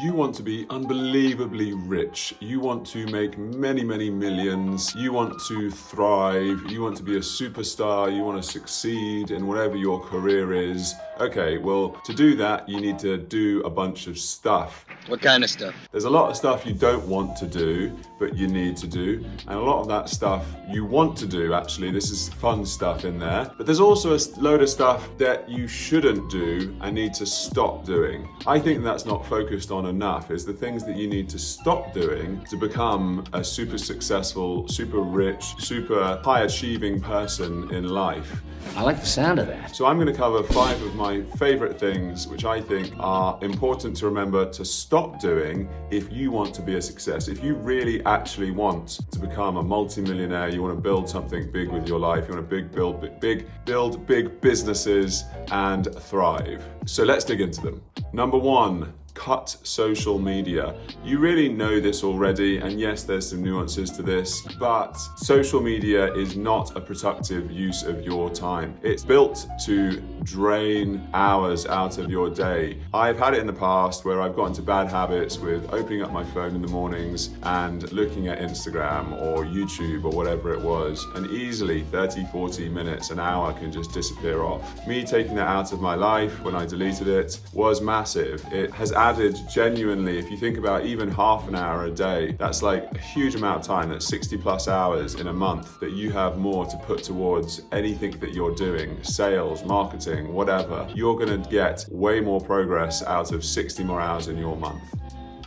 You want to be unbelievably rich. You want to make many, many millions. You want to thrive. You want to be a superstar. You want to succeed in whatever your career is. Okay, well, to do that, you need to do a bunch of stuff. What kind of stuff? There's a lot of stuff you don't want to do, but you need to do. And a lot of that stuff you want to do, actually. This is fun stuff in there. But there's also a load of stuff that you shouldn't do and need to stop doing. I think that's not focused on enough, is the things that you need to stop doing to become a super successful, super rich, super high achieving person in life. I like the sound of that. So I'm going to cover 5 of my favorite things which I think are important to remember to stop doing if you want to be a success. If you really actually want to become a multi-millionaire, you want to build something big with your life, you want to build big businesses and thrive. So let's dig into them. Number 1. Cut social media. You really know this already, and yes, there's some nuances to this, but social media is not a productive use of your time. It's built to drain hours out of your day. I've had it in the past where I've got into bad habits with opening up my phone in the mornings and looking at Instagram or YouTube or whatever it was, and easily 30, 40 minutes, an hour can just disappear off. Me taking that out of my life when I deleted it was massive. It has added genuinely, if you think about even half an hour a day, that's like a huge amount of time. That's 60 plus hours in a month that you have more to put towards anything that you're doing, sales, marketing, whatever. You're gonna get way more progress out of 60 more hours in your month.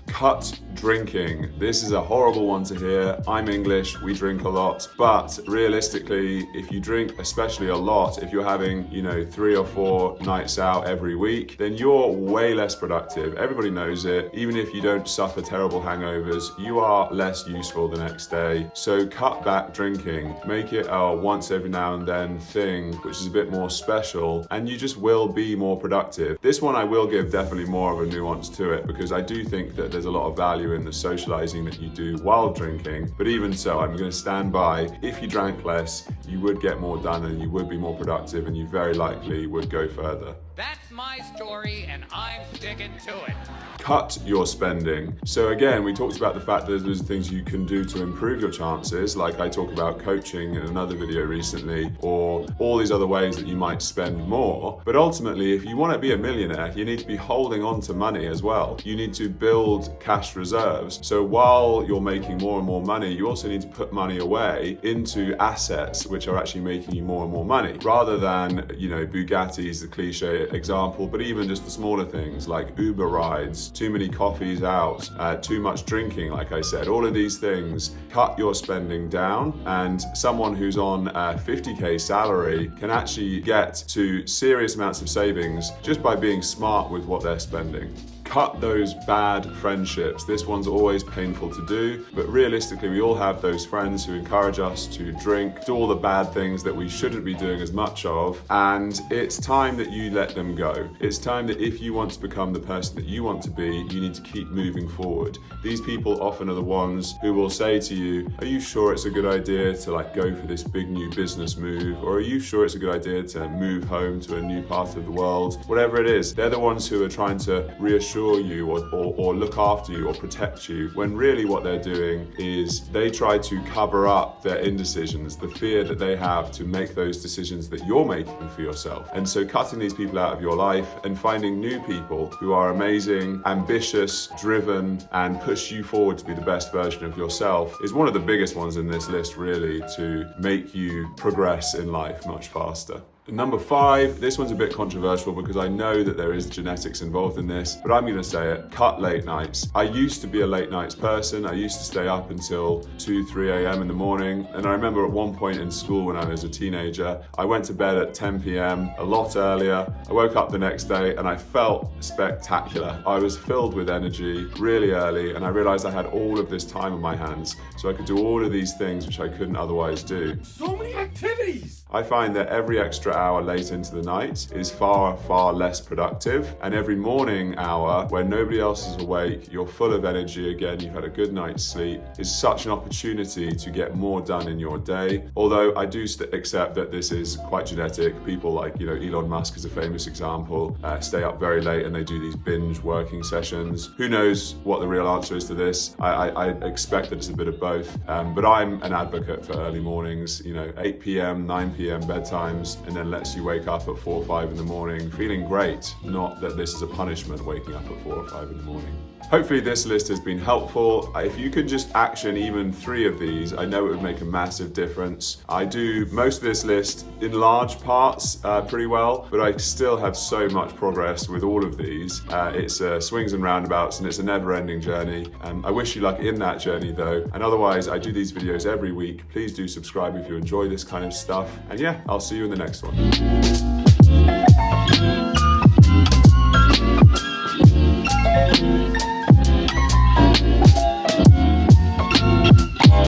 Cut drinking. This is a horrible one to hear. I'm English, we drink a lot, but realistically, if you drink especially a lot, if you're having, 3 or 4 nights out every week, then you're way less productive. Everybody knows it. Even if you don't suffer terrible hangovers, you are less useful the next day. So cut back drinking. Make it a once every now and then thing, which is a bit more special, and you just will be more productive. This one I will give definitely more of a nuance to it, because I do think that there's a lot of value in the socializing that you do while drinking. But even so, I'm going to stand by. If you drank less, you would get more done and you would be more productive, and you very likely would go further. That's my story, and I'm sticking to it. Cut your spending. So again, we talked about the fact that there's things you can do to improve your chances, like I talk about coaching in another video recently, or all these other ways that you might spend more. But ultimately, if you want to be a millionaire, you need to be holding on to money as well. You need to build cash reserves. So while you're making more and more money, you also need to put money away into assets which are actually making you more and more money, rather than, Bugatti's the cliche example, but even just the smaller things like Uber rides, too many coffees out, too much drinking, like I said. All of these things, cut your spending down, and someone who's on a 50k salary can actually get to serious amounts of savings just by being smart with what they're spending. Cut those bad friendships. This one's always painful to do, but realistically, we all have those friends who encourage us to drink, do all the bad things that we shouldn't be doing as much of, and it's time that you let them go. It's time that if you want to become the person that you want to be, you need to keep moving forward. These people often are the ones who will say to you, are you sure it's a good idea to go for this big new business move? Or are you sure it's a good idea to move home to a new part of the world? Whatever it is, they're the ones who are trying to reassure you or look after you or protect you, when really what they're doing is they try to cover up their indecisions, the fear that they have to make those decisions that you're making for yourself. And so cutting these people out of your life and finding new people who are amazing, ambitious, driven, and push you forward to be the best version of yourself is one of the biggest ones in this list, really, to make you progress in life much faster. Number 5, this one's a bit controversial because I know that there is genetics involved in this, but I'm going to say it, cut late nights. I used to be a late nights person. I used to stay up until 2, 3 a.m. in the morning. And I remember at one point in school when I was a teenager, I went to bed at 10 p.m, a lot earlier. I woke up the next day and I felt spectacular. I was filled with energy really early, and I realized I had all of this time on my hands, so I could do all of these things which I couldn't otherwise do. So many activities! I find that every extra hour late into the night is far, far less productive. And every morning hour where nobody else is awake, you're full of energy again, you've had a good night's sleep, is such an opportunity to get more done in your day. Although I do accept that this is quite genetic. People like, Elon Musk is a famous example, stay up very late and they do these binge working sessions. Who knows what the real answer is to this? I expect that it's a bit of both. But I'm an advocate for early mornings, 8 p.m., 9 p.m. bedtimes, and then lets you wake up at 4 or 5 in the morning feeling great. Not that this is a punishment, waking up at 4 or 5 in the morning. Hopefully this list has been helpful. If you could just action even 3 of these, I know it would make a massive difference. I do most of this list in large parts pretty well, but I still have so much progress with all of these. It's swings and roundabouts, and it's a never-ending journey. I wish you luck in that journey though. And otherwise, I do these videos every week. Please do subscribe if you enjoy this kind of stuff. And yeah, I'll see you in the next one.